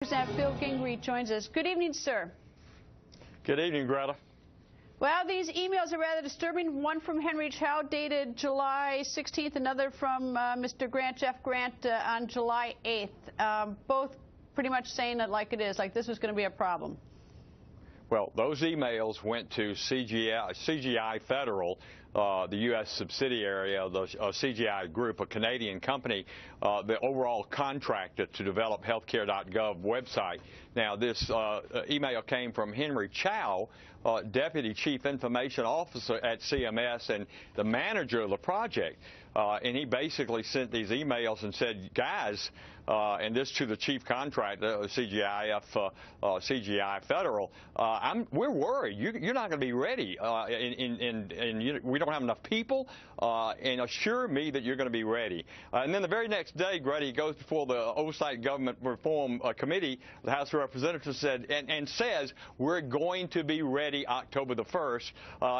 Representative Phil Gingrey joins us. Good evening, sir. Good evening, Greta. Well, these emails are rather disturbing. One from Henry Chow dated July 16th, another from Mr. Jeff Grant on July 8th. Both pretty much saying it like it is, like this was going to be a problem. Well, those emails went to CGI Federal, the U.S. subsidiary of the CGI Group, a Canadian company, the overall contractor to develop healthcare.gov website. Now, this email came from Henry Chow, Deputy Chief Information Officer at CMS and the manager of the project. And he basically sent these emails and said, guys, and this to the chief contractor, CGI Federal, we're worried. You're not going to be ready, and we don't have enough people, and assure me that you're going to be ready. And then the very next day, Greta, he goes before the Oversight Government Reform Committee, the House of Representatives, said, and says, we're going to be ready October the 1st,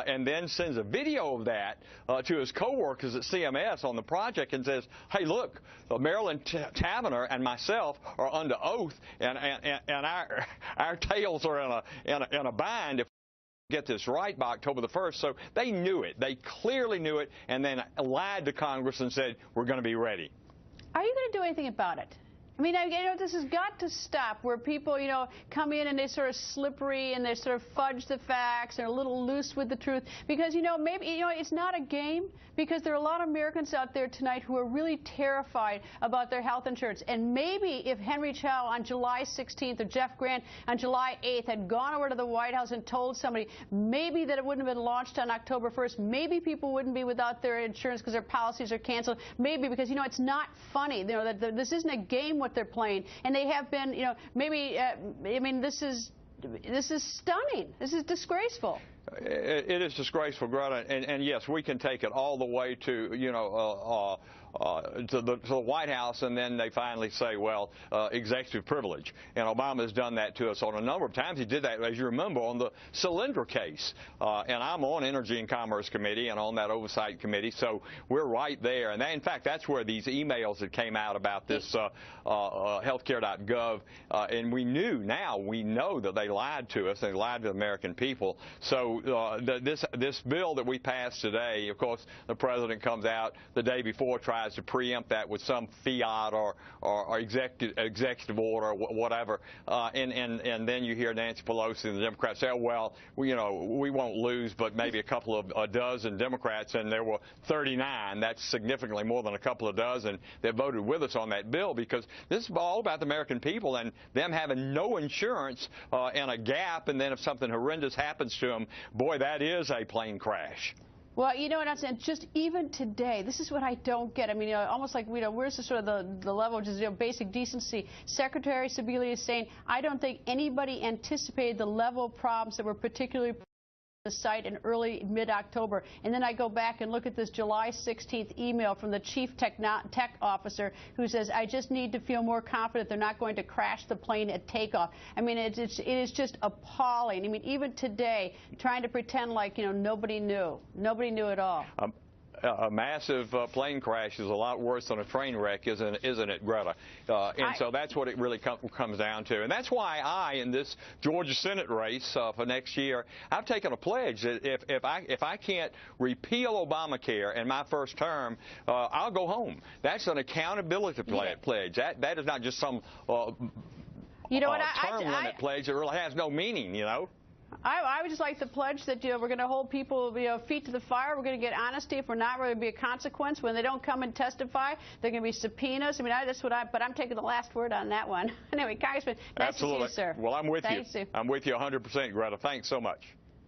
and then sends a video of that to his co-workers at CMS on the project and says, hey, look, Marilyn Tavener and myself are under oath, and our tails are in a bind if we get this right by October the 1st. So they knew it. They clearly knew it, and then lied to Congress and said, we're going to be ready. Are you going to do anything about it? I mean, this has got to stop where people, come in and they sort of slippery and they sort of fudge the facts. They're a little loose with the truth because, maybe, it's not a game because there are a lot of Americans out there tonight who are really terrified about their health insurance. And maybe if Henry Chow on July 16th or Jeff Grant on July 8th had gone over to the White House and told somebody maybe that it wouldn't have been launched on October 1st, maybe people wouldn't be without their insurance because their policies are canceled. Maybe because, it's not funny. That this isn't a game what they're playing, and they have been, maybe, I mean, this is stunning. This is disgraceful. It is disgraceful, Greta, and yes, we can take it all the way to, to the White House, and then they finally say, well, executive privilege. And Obama has done that to us on a number of times. He did that, as you remember, on the Cylinder case. And I'm on Energy and Commerce Committee and on that Oversight Committee, so we're right there. And in fact, that's where these emails that came out about this healthcare.gov, and we know that they lied to us. They lied to the American people. So this bill that we passed today, of course, the president comes out the day before, tries to preempt that with some fiat or executive order or whatever, and then you hear Nancy Pelosi and the Democrats say, oh, well, we won't lose, but maybe a couple of a dozen Democrats, and there were 39. That's significantly more than a couple of dozen that voted with us on that bill, because this is all about the American people and them having no insurance and a gap, and then if something horrendous happens to them, boy, that is a plane crash. Well, you know what I'm saying? Just even today, this is what I don't get. I mean, almost like, where's the sort of the level of just, basic decency? Secretary Sebelius is saying, I don't think anybody anticipated the level of problems that were particularly the site in early mid-October. And then I go back and look at this July 16th email from the chief tech officer who says, I just need to feel more confident they're not going to crash the plane at takeoff. I mean, it is just appalling. I mean, even today, trying to pretend like, nobody knew. Nobody knew at all. A massive plane crash is a lot worse than a train wreck, isn't it, Greta? So that's what it really comes down to. And that's why in this Georgia Senate race for next year, I've taken a pledge that if I can't repeal Obamacare in my first term, I'll go home. That's an accountability pledge. That is not just some term limit pledge. It really has no meaning, I would just like to pledge that we're going to hold people feet to the fire. We're going to get honesty. If we're not, we're going to be a consequence. When they don't come and testify, they're going to be subpoenas. I mean, that's what but I'm taking the last word on that one. Anyway, Congressman, nice to see you, sir. Well, I'm with Thanks, you. I'm with you 100%, Greta. Thanks so much.